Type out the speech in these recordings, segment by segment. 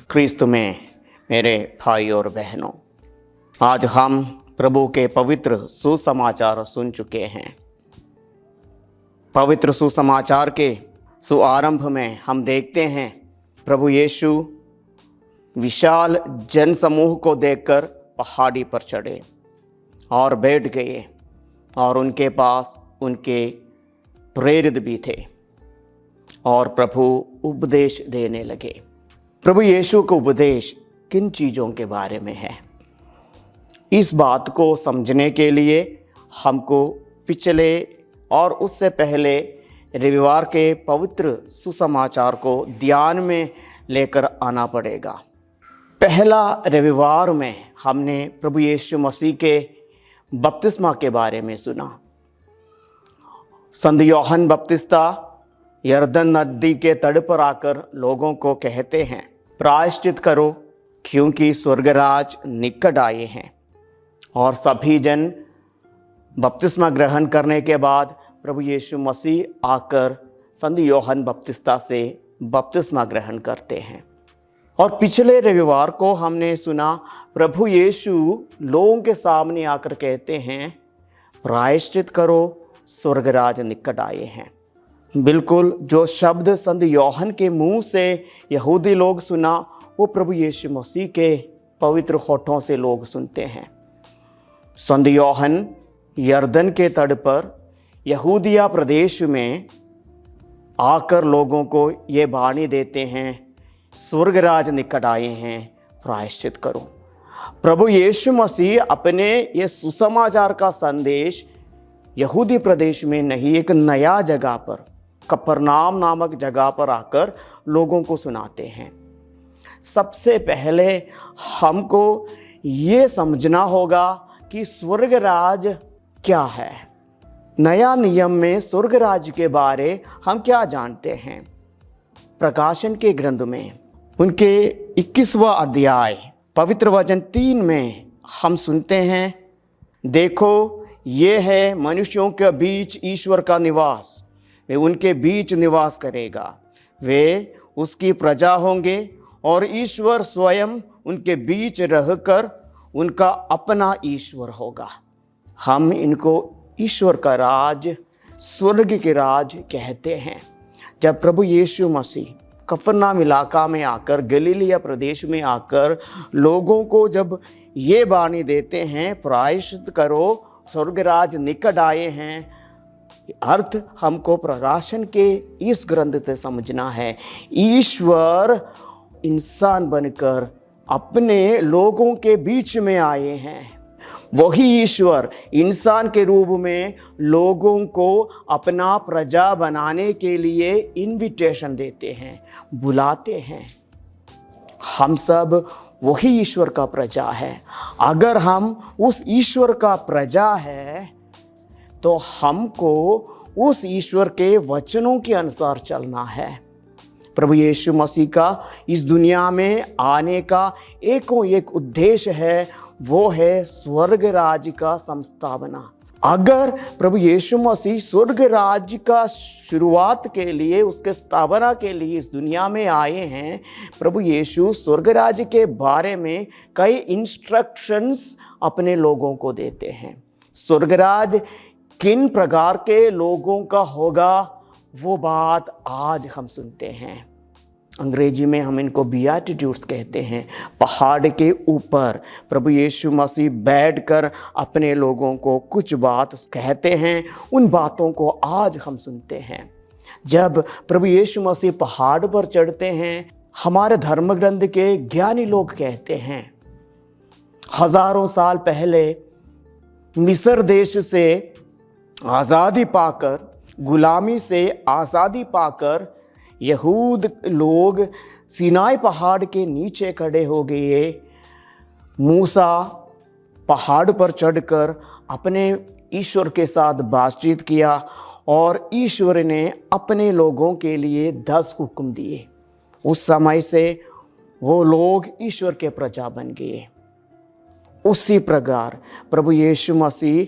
क्रिस्त में मेरे भाई और बहनों, आज हम प्रभु के पवित्र सुसमाचार सुन चुके हैं। पवित्र सुसमाचार के शुभारंभ में हम देखते हैं प्रभु यीशु विशाल जनसमूह को देखकर पहाड़ी पर चढ़े और बैठ गए और उनके पास उनके प्रेरित भी थे और प्रभु उपदेश देने लगे। प्रभु यीशु का उपदेश किन चीज़ों के बारे में है? इस बात को समझने के लिए हमको पिछले और उससे पहले रविवार के पवित्र सुसमाचार को ध्यान में लेकर आना पड़ेगा। पहला रविवार में हमने प्रभु यीशु मसीह के बपतिस्मा के बारे में सुना। संत यूहन्ना बपतिस्ता यरदन नदी के तट पर आकर लोगों को कहते हैं, प्रायश्चित करो क्योंकि स्वर्गराज निकट आए हैं। और सभी जन बपतिस्मा ग्रहण करने के बाद प्रभु यीशु मसीह आकर संत यूहन्ना बपतिस्ता से बपतिस्मा ग्रहण करते हैं। और पिछले रविवार को हमने सुना प्रभु यीशु लोगों के सामने आकर कहते हैं, प्रायश्चित करो स्वर्गराज निकट आए हैं। बिल्कुल जो शब्द संत यूहन्ना के मुंह से यहूदी लोग सुना, वो प्रभु यीशु मसीह के पवित्र होठों से लोग सुनते हैं। संत यूहन्ना यरदन के तट पर यहूदिया प्रदेश में आकर लोगों को ये वाणी देते हैं, स्वर्गराज निकट आए हैं, प्रायश्चित करो। प्रभु यीशु मसीह अपने ये सुसमाचार का संदेश यहूदी प्रदेश में नहीं, एक नया जगह पर कफरनाम नामक जगह पर आकर लोगों को सुनाते हैं। सबसे पहले हमको ये समझना होगा कि स्वर्गराज क्या है। नया नियम में स्वर्गराज के बारे हम क्या जानते हैं? प्रकाशन के ग्रंथ में उनके 21वां अध्याय पवित्र वचन 3 में हम सुनते हैं, देखो ये है मनुष्यों के बीच ईश्वर का निवास, वे उनके बीच निवास करेगा, वे उसकी प्रजा होंगे और ईश्वर स्वयं उनके बीच रहकर उनका अपना ईश्वर होगा। हम इनको ईश्वर का राज, स्वर्ग के राज कहते हैं। जब प्रभु यीशु मसीह कफरनाम इलाका में आकर, गलीलिया प्रदेश में आकर लोगों को जब ये वाणी देते हैं, प्रायश्चित करो स्वर्गराज निकट आए हैं, अर्थ हमको प्रकाशन के इस ग्रंथ से समझना है। ईश्वर इंसान बनकर अपने लोगों के बीच में आए हैं। वही ईश्वर इंसान के रूप में लोगों को अपना प्रजा बनाने के लिए इनविटेशन देते हैं, बुलाते हैं। हम सब वही ईश्वर का प्रजा है। अगर हम उस ईश्वर का प्रजा है तो हमको उस ईश्वर के वचनों के अनुसार चलना है। प्रभु यीशु मसीह का इस दुनिया में आने का एको एक उद्देश्य है, वो है स्वर्ग राज्य का संस्थापना। अगर प्रभु यीशु मसीह स्वर्ग राज्य का शुरुआत के लिए, उसके स्थापना के लिए इस दुनिया में आए हैं, प्रभु यीशु स्वर्ग राज्य के बारे में कई इंस्ट्रक्शंस अपने लोगों को देते हैं। स्वर्ग राज्य किन प्रकार के लोगों का होगा, वो बात आज हम सुनते हैं। अंग्रेजी में हम इनको बीआटिट्यूड्स कहते हैं। पहाड़ के ऊपर प्रभु यीशु मसीह बैठकर अपने लोगों को कुछ बात कहते हैं। उन बातों को आज हम सुनते हैं। जब प्रभु यीशु मसीह पहाड़ पर चढ़ते हैं, हमारे धर्म ग्रंथ के ज्ञानी लोग कहते हैं, हजारों साल पहले मिस्र देश से आज़ादी पाकर, गुलामी से आज़ादी पाकर यहूद लोग सीनाई पहाड़ के नीचे खड़े हो गए। मूसा पहाड़ पर चढ़कर अपने ईश्वर के साथ बातचीत किया और ईश्वर ने अपने लोगों के लिए 10 हुक्म दिए। उस समय से वो लोग ईश्वर के प्रजा बन गए। उसी प्रकार प्रभु यीशु मसीह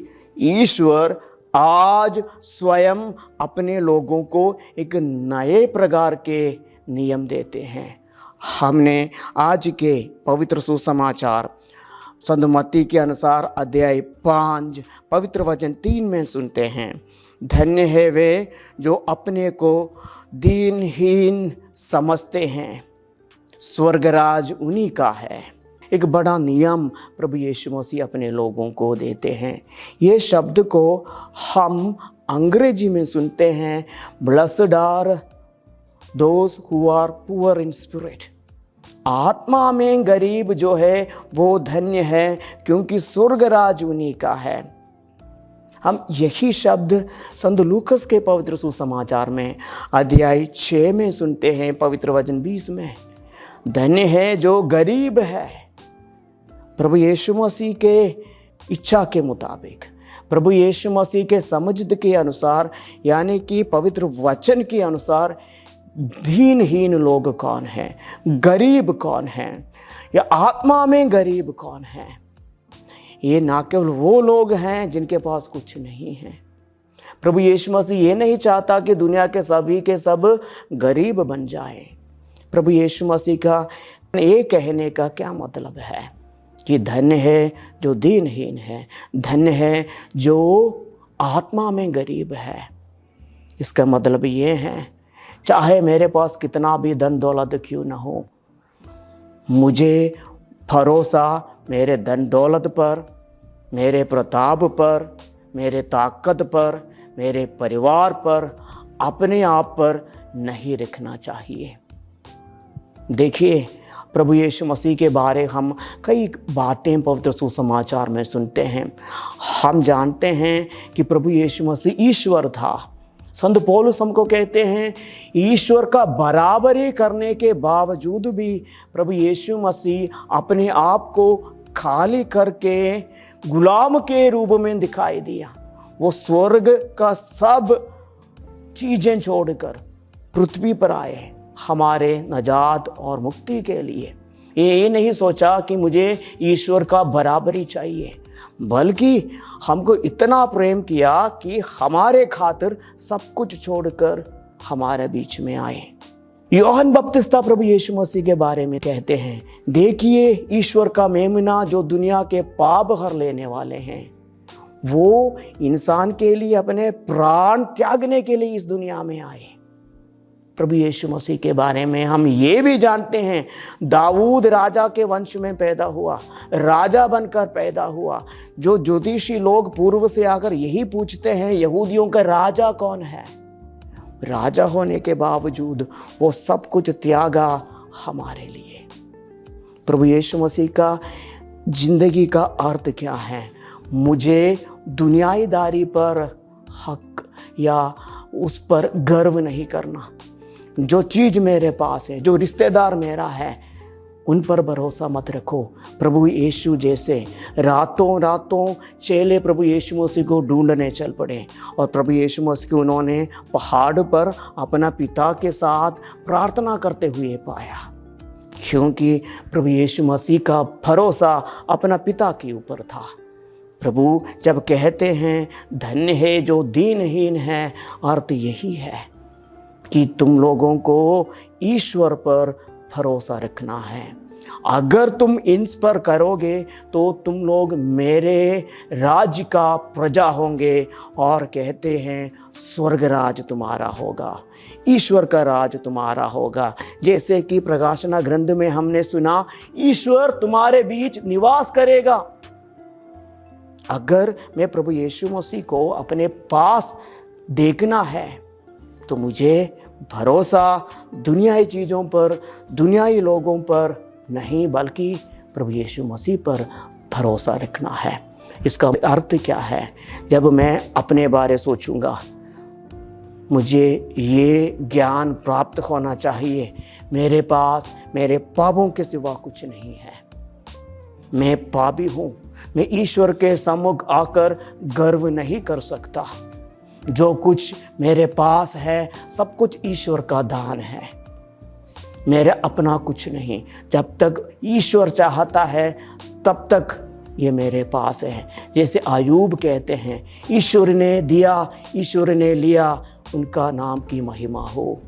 ईश्वर आज स्वयं अपने लोगों को एक नए प्रकार के नियम देते हैं। हमने आज के पवित्र सुसमाचार संत मत्ती के अनुसार अध्याय 5 पवित्र वचन 3 में सुनते हैं, धन्य है वे जो अपने को दीनहीन समझते हैं, स्वर्गराज उन्हीं का है। एक बड़ा नियम प्रभु यीशु मसीह अपने लोगों को देते हैं। ये शब्द को हम अंग्रेजी में सुनते हैं, blessed are those who are poor in spirit. आत्मा में गरीब जो है वो धन्य है, क्योंकि स्वर्गराज उन्हीं का है। हम यही शब्द संत लूकस के पवित्र सुसमाचार में अध्याय 6 में सुनते हैं, पवित्र वचन 20 में, धन्य है जो गरीब है। प्रभु यीशु मसीह के इच्छा के मुताबिक, प्रभु यीशु मसीह के समझ के अनुसार, यानी कि पवित्र वचन के अनुसार दीनहीन लोग कौन हैं, गरीब कौन हैं, या आत्मा में गरीब कौन है। ये ना केवल वो लोग हैं जिनके पास कुछ नहीं है। प्रभु यीशु मसीह ये नहीं चाहता कि दुनिया के सभी के सब गरीब बन जाएं। प्रभु यीशु मसीह का ये कहने का क्या मतलब है कि धन्य है जो दीनहीन है, धन्य है जो आत्मा में गरीब है। इसका मतलब ये है, चाहे मेरे पास कितना भी धन दौलत क्यों ना हो, मुझे भरोसा मेरे धन दौलत पर, मेरे प्रताप पर, मेरे ताकत पर, मेरे परिवार पर, अपने आप पर नहीं रखना चाहिए। देखिए, प्रभु यीशु मसीह के बारे हम कई बातें पवित्र सुसमाचार में सुनते हैं। हम जानते हैं कि प्रभु यीशु मसीह ईश्वर था। संत पौलुस हमको कहते हैं, ईश्वर का बराबरी करने के बावजूद भी प्रभु यीशु मसीह अपने आप को खाली करके गुलाम के रूप में दिखाई दिया। वो स्वर्ग का सब चीज़ें छोड़कर पृथ्वी पर आए हमारे नजात और मुक्ति के लिए। ये नहीं सोचा कि मुझे ईश्वर का बराबरी चाहिए, बल्कि हमको इतना प्रेम किया कि हमारे खातिर सब कुछ छोड़कर हमारे बीच में आए। यूहन्ना बपतिस्ता प्रभु यीशु मसीह के बारे में कहते हैं, देखिए ईश्वर का मेमना जो दुनिया के पाप हर लेने वाले हैं। वो इंसान के लिए अपने प्राण त्यागने के लिए इस दुनिया में आए। प्रभु यीशु मसीह के बारे में हम ये भी जानते हैं, दाऊद राजा के वंश में पैदा हुआ, राजा बनकर पैदा हुआ। जो ज्योतिषी लोग पूर्व से आकर यही पूछते हैं, यहूदियों का राजा कौन है, राजा होने के बावजूद वो सब कुछ त्यागा हमारे लिए। प्रभु यीशु मसीह का जिंदगी का अर्थ क्या है? मुझे दुनियादारी पर हक या उस पर गर्व नहीं करना। जो चीज़ मेरे पास है, जो रिश्तेदार मेरा है, उन पर भरोसा मत रखो। प्रभु यीशु जैसे रातों रातों चेले प्रभु यीशु मसीह को ढूंढने चल पड़े, और प्रभु यीशु मसीह को उन्होंने पहाड़ पर अपना पिता के साथ प्रार्थना करते हुए पाया, क्योंकि प्रभु यीशु मसीह का भरोसा अपना पिता के ऊपर था। प्रभु जब कहते हैं धन्य है जो दीनहीन है, अर्थ यही है कि तुम लोगों को ईश्वर पर भरोसा रखना है। अगर तुम इन पर करोगे तो तुम लोग मेरे राज्य का प्रजा होंगे, और कहते हैं स्वर्ग राज तुम्हारा होगा, ईश्वर का राज तुम्हारा होगा। जैसे कि प्रकाशना ग्रंथ में हमने सुना, ईश्वर तुम्हारे बीच निवास करेगा। अगर मैं प्रभु यीशु मसीह को अपने पास देखना है तो मुझे भरोसा दुनियाई चीज़ों पर, दुनियाई लोगों पर नहीं, बल्कि प्रभु यीशु मसीह पर भरोसा रखना है। इसका अर्थ क्या है? जब मैं अपने बारे सोचूंगा, मुझे ये ज्ञान प्राप्त होना चाहिए, मेरे पास मेरे पापों के सिवा कुछ नहीं है, मैं पापी हूँ, मैं ईश्वर के सम्मुख आकर गर्व नहीं कर सकता। जो कुछ मेरे पास है सब कुछ ईश्वर का दान है, मेरे अपना कुछ नहीं। जब तक ईश्वर चाहता है तब तक ये मेरे पास है। जैसे आयूब कहते हैं, ईश्वर ने दिया, ईश्वर ने लिया, उनका नाम की महिमा हो।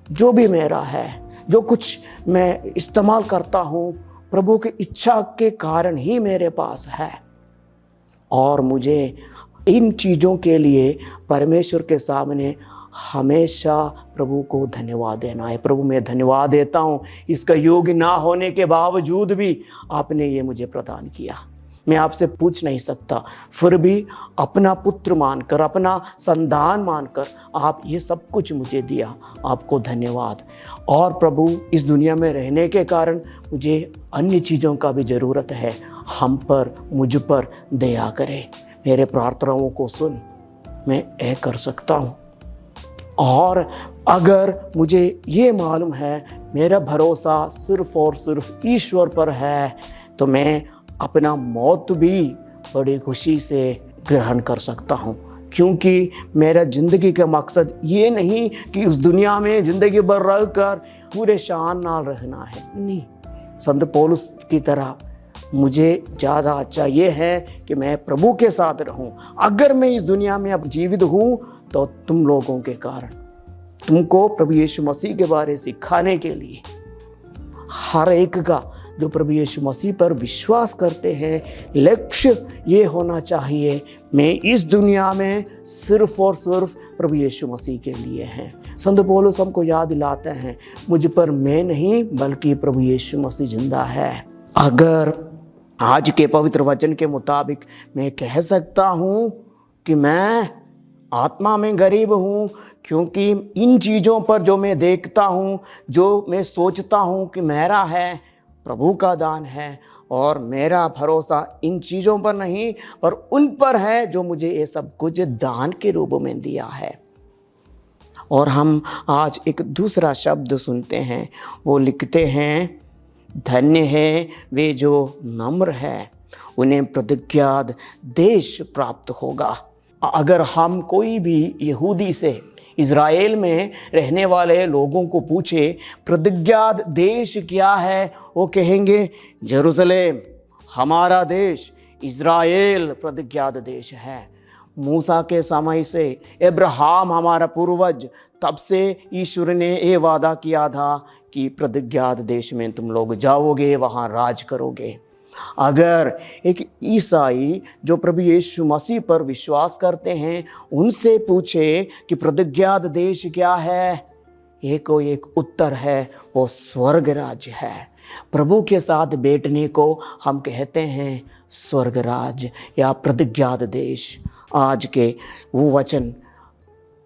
जो भी मेरा है, जो कुछ मैं इस्तेमाल करता हूँ प्रभु की इच्छा के कारण ही मेरे पास है, और मुझे इन चीज़ों के लिए परमेश्वर के सामने हमेशा प्रभु को धन्यवाद देना है। प्रभु मैं धन्यवाद देता हूँ, इसका योग्य ना होने के बावजूद भी आपने ये मुझे प्रदान किया। मैं आपसे पूछ नहीं सकता, फिर भी अपना पुत्र मानकर, अपना संतान मानकर आप ये सब कुछ मुझे दिया, आपको धन्यवाद। और प्रभु इस दुनिया में रहने के कारण मुझे अन्य चीज़ों का भी ज़रूरत है, हम पर, मुझ पर दया करे, मेरे प्रार्थनाओं को सुन, मैं यह कर सकता हूँ। और अगर मुझे ये मालूम है मेरा भरोसा सिर्फ और सिर्फ ईश्वर पर है, तो मैं अपना मौत भी बड़ी खुशी से ग्रहण कर सकता हूँ, क्योंकि मेरा ज़िंदगी का मकसद ये नहीं कि उस दुनिया में ज़िंदगी भर रह कर पूरे शान नाल रहना है, नहीं। संत पौलुस की तरह मुझे ज़्यादा अच्छा ये है कि मैं प्रभु के साथ रहूं। अगर मैं इस दुनिया में अब जीवित हूं तो तुम लोगों के कारण, तुमको प्रभु यीशु मसीह के बारे सिखाने के लिए, हर एक का जो प्रभु यीशु मसीह पर विश्वास करते हैं लक्ष्य ये होना चाहिए, मैं इस दुनिया में सिर्फ और सिर्फ प्रभु यीशु मसीह के लिए हैं। संत पौलुस हमको याद दिलाते हैं, मुझ पर मैं नहीं बल्कि प्रभु यीशु मसीह जिंदा है। अगर आज के पवित्र वचन के मुताबिक मैं कह सकता हूँ कि मैं आत्मा में गरीब हूँ, क्योंकि इन चीज़ों पर जो मैं देखता हूँ, जो मैं सोचता हूँ कि मेरा है, प्रभु का दान है, और मेरा भरोसा इन चीज़ों पर नहीं पर उन पर है जो मुझे ये सब कुछ दान के रूप में दिया है। और हम आज एक दूसरा शब्द सुनते हैं, वो लिखते हैं, धन्य है वे जो नम्र है, उन्हें प्रतिज्ञात देश प्राप्त होगा। अगर हम कोई भी यहूदी से, इज़राइल में रहने वाले लोगों को पूछे प्रतिज्ञात देश क्या है, वो कहेंगे यरूशलेम, हमारा देश इज़राइल प्रतिज्ञात देश है। मूसा के समय से, अब्राहम हमारा पूर्वज, तब से ईश्वर ने ये वादा किया था कि प्रतिज्ञात देश में तुम लोग जाओगे, वहाँ राज करोगे। अगर एक ईसाई जो प्रभु यीशु मसीह पर विश्वास करते हैं उनसे पूछे कि प्रतिज्ञात देश क्या है, एक उत्तर है, वो स्वर्ग राज्य है। प्रभु के साथ बैठने को हम कहते हैं स्वर्ग राज्य या प्रतिज्ञात देश। आज के वो वचन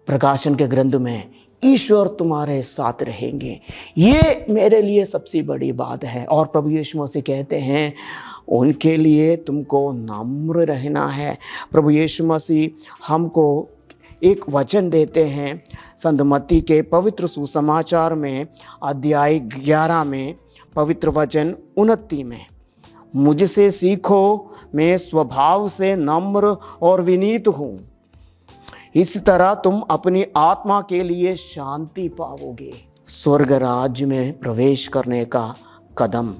प्रकाशन के ग्रंथ में ईश्वर तुम्हारे साथ रहेंगे, ये मेरे लिए सबसे बड़ी बात है। और प्रभु यीशु मसीह कहते हैं उनके लिए तुमको नम्र रहना है। प्रभु यीशु मसीह हमको एक वचन देते हैं संत मत्ती के पवित्र सुसमाचार में अध्याय 11 में पवित्र वचन 29 में, मुझसे सीखो, मैं स्वभाव से नम्र और विनीत हूँ, इस तरह तुम अपनी आत्मा के लिए शांति पाओगे। स्वर्ग राज्य में प्रवेश करने का कदम,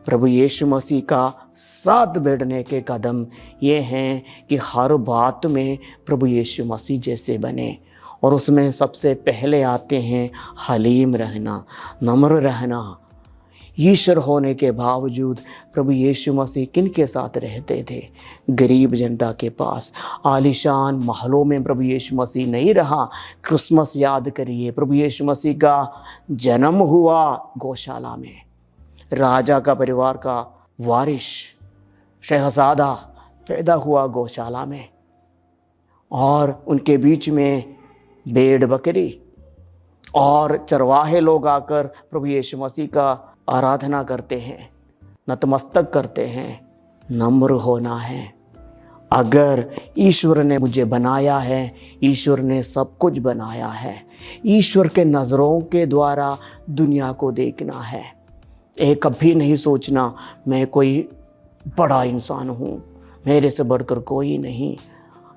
प्रभु यीशु मसीह का साथ बैठने के कदम ये हैं कि हर बात में प्रभु यीशु मसीह जैसे बने। और उसमें सबसे पहले आते हैं हलीम रहना, नम्र रहना। ईश्वर होने के बावजूद प्रभु यीशु मसीह किन के साथ रहते थे? गरीब जनता के पास। आलीशान महलों में प्रभु यीशु मसीह नहीं रहा। क्रिसमस याद करिए, प्रभु यीशु मसीह का जन्म हुआ गौशाला में। राजा का परिवार का वारिस शहजादा पैदा हुआ गौशाला में, और उनके बीच में भेड़ बकरी और चरवाहे लोग आकर प्रभु यीशु मसीह का आराधना करते हैं, नतमस्तक करते हैं। नम्र होना है। अगर ईश्वर ने मुझे बनाया है, ईश्वर ने सब कुछ बनाया है, ईश्वर के नज़रों के द्वारा दुनिया को देखना है। एक कभी नहीं सोचना मैं कोई बड़ा इंसान हूँ, मेरे से बढ़कर कोई नहीं।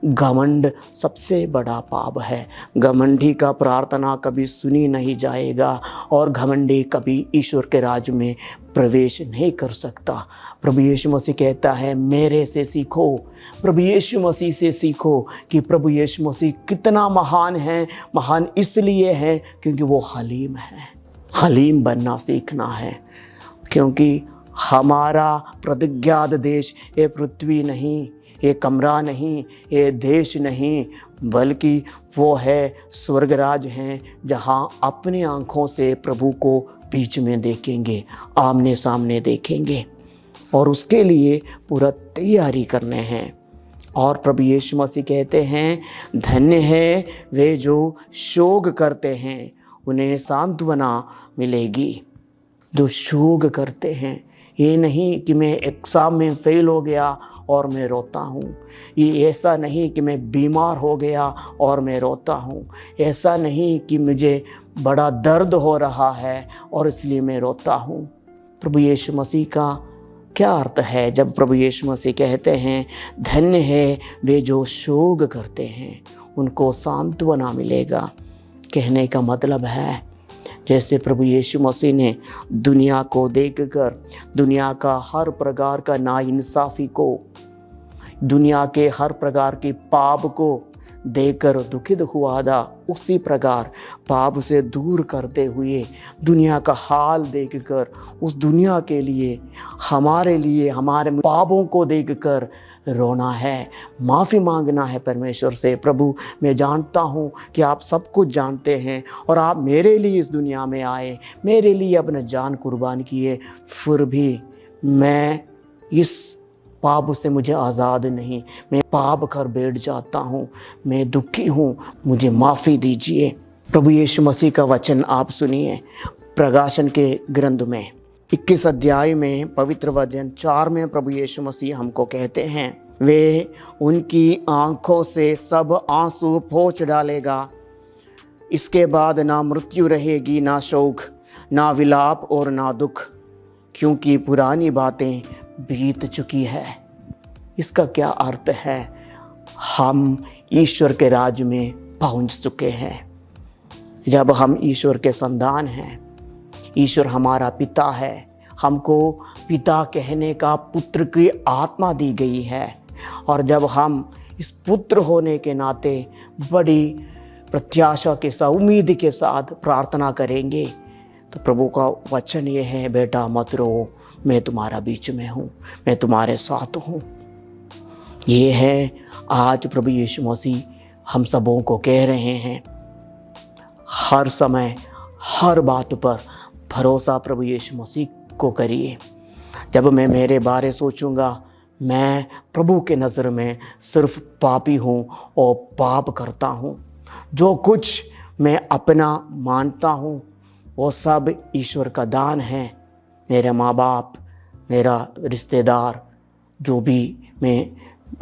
घमंड सबसे बड़ा पाप है। घमंडी का प्रार्थना कभी सुनी नहीं जाएगा, और घमंडी कभी ईश्वर के राज्य में प्रवेश नहीं कर सकता। प्रभु यीशु मसीह कहता है मेरे से सीखो, प्रभु यीशु मसीह से सीखो कि प्रभु यीशु मसीह कितना महान है। महान इसलिए है क्योंकि वो हलीम है, हलीम बनना सीखना है, क्योंकि हमारा प्रतिज्ञात देश ये पृथ्वी नहीं, ये कमरा नहीं, ये देश नहीं, बल्कि वो है स्वर्गराज हैं, जहाँ अपनी आँखों से प्रभु को बीच में देखेंगे, आमने सामने देखेंगे, और उसके लिए पूरा तैयारी करने हैं। और प्रभु यीशु मसीह कहते हैं, धन्य है वे जो शोक करते हैं, उन्हें सांत्वना मिलेगी। जो शोक करते हैं, ये नहीं कि मैं एग्ज़ाम में फेल हो गया और मैं रोता हूँ, ये ऐसा नहीं कि मैं बीमार हो गया और मैं रोता हूँ, ऐसा नहीं कि मुझे बड़ा दर्द हो रहा है और इसलिए मैं रोता हूँ। प्रभु यीशु मसीह का क्या अर्थ है जब प्रभु यीशु मसीह कहते हैं, धन्य है वे जो शोक करते हैं, उनको सांत्वना मिलेगा। कहने का मतलब है, जैसे प्रभु यीशु मसीह ने दुनिया को देखकर, दुनिया का हर प्रकार का नाइंसाफ़ी को, दुनिया के हर प्रकार की पाप को देखकर दुखित हुआ था, उसी प्रकार पाप से दूर करते हुए दुनिया का हाल देखकर, उस दुनिया के लिए, हमारे पापों को देखकर रोना है, माफ़ी मांगना है परमेश्वर से। प्रभु, मैं जानता हूँ कि आप सब कुछ जानते हैं और आप मेरे लिए इस दुनिया में आए, मेरे लिए अपना जान कुर्बान किए, फिर भी मैं इस पाप से मुझे आज़ाद नहीं, मैं पाप कर बैठ जाता हूँ, मैं दुखी हूँ, मुझे माफ़ी दीजिए। प्रभु यीशु मसीह का वचन आप सुनिए, प्रकाशन के ग्रंथ में 21 अध्याय में पवित्र वचन 4 में प्रभु यीशु मसीह हमको कहते हैं, वे उनकी आँखों से सब आंसू पोंछ डालेगा। इसके बाद ना मृत्यु रहेगी, ना शोक, ना विलाप और ना दुख, क्योंकि पुरानी बातें बीत चुकी है। इसका क्या अर्थ है? हम ईश्वर के राज्य में पहुंच चुके हैं। जब हम ईश्वर के संतान हैं, ईश्वर हमारा पिता है, हमको पिता कहने का पुत्र की आत्मा दी गई है, और जब हम इस पुत्र होने के नाते बड़ी प्रत्याशा के साथ, उम्मीद के साथ प्रार्थना करेंगे, तो प्रभु का वचन ये है, बेटा मत रो, मैं तुम्हारा बीच में हूँ, मैं तुम्हारे साथ हूँ। ये है आज प्रभु यीशु मसीह हम सबों को कह रहे हैं। हर समय हर बात पर भरोसा प्रभु यीशु मसीह को करिए। जब मैं मेरे बारे सोचूंगा, मैं प्रभु के नज़र में सिर्फ पापी हूँ और पाप करता हूँ। जो कुछ मैं अपना मानता हूँ वो सब ईश्वर का दान है। मेरे माँ बाप, मेरा रिश्तेदार, जो भी मैं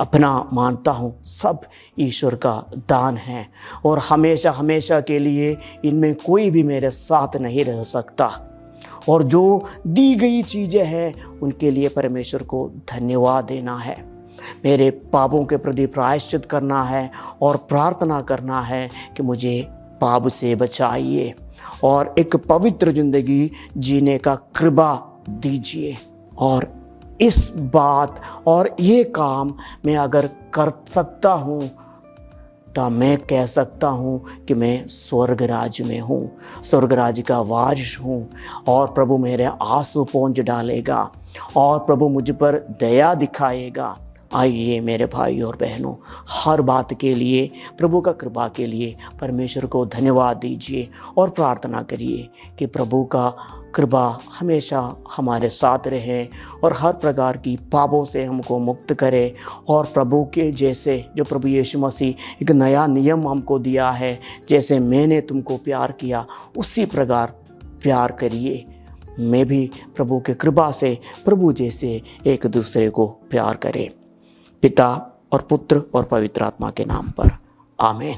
अपना मानता हूँ, सब ईश्वर का दान है, और हमेशा हमेशा के लिए इनमें कोई भी मेरे साथ नहीं रह सकता। और जो दी गई चीज़ें हैं उनके लिए परमेश्वर को धन्यवाद देना है, मेरे पापों के प्रति प्रायश्चित करना है और प्रार्थना करना है कि मुझे पाप से बचाइए और एक पवित्र ज़िंदगी जीने का कृपा दीजिए। और इस बात और ये काम मैं अगर कर सकता हूँ तो मैं कह सकता हूँ कि मैं स्वर्ग राज्य में हूँ, स्वर्ग राज्य का वारिस हूँ, और प्रभु मेरे आंसू पोंछ डालेगा और प्रभु मुझ पर दया दिखाएगा। आइए मेरे भाई और बहनों, हर बात के लिए, प्रभु का कृपा के लिए परमेश्वर को धन्यवाद दीजिए और प्रार्थना करिए कि प्रभु का कृपा हमेशा हमारे साथ रहे और हर प्रकार की पापों से हमको मुक्त करे, और प्रभु के जैसे, जो प्रभु यीशु मसीह एक नया नियम हमको दिया है, जैसे मैंने तुमको प्यार किया उसी प्रकार प्यार करिए। मैं भी प्रभु के कृपा से प्रभु जैसे एक दूसरे को प्यार करें। पिता और पुत्र और पवित्र आत्मा के नाम पर, आमीन।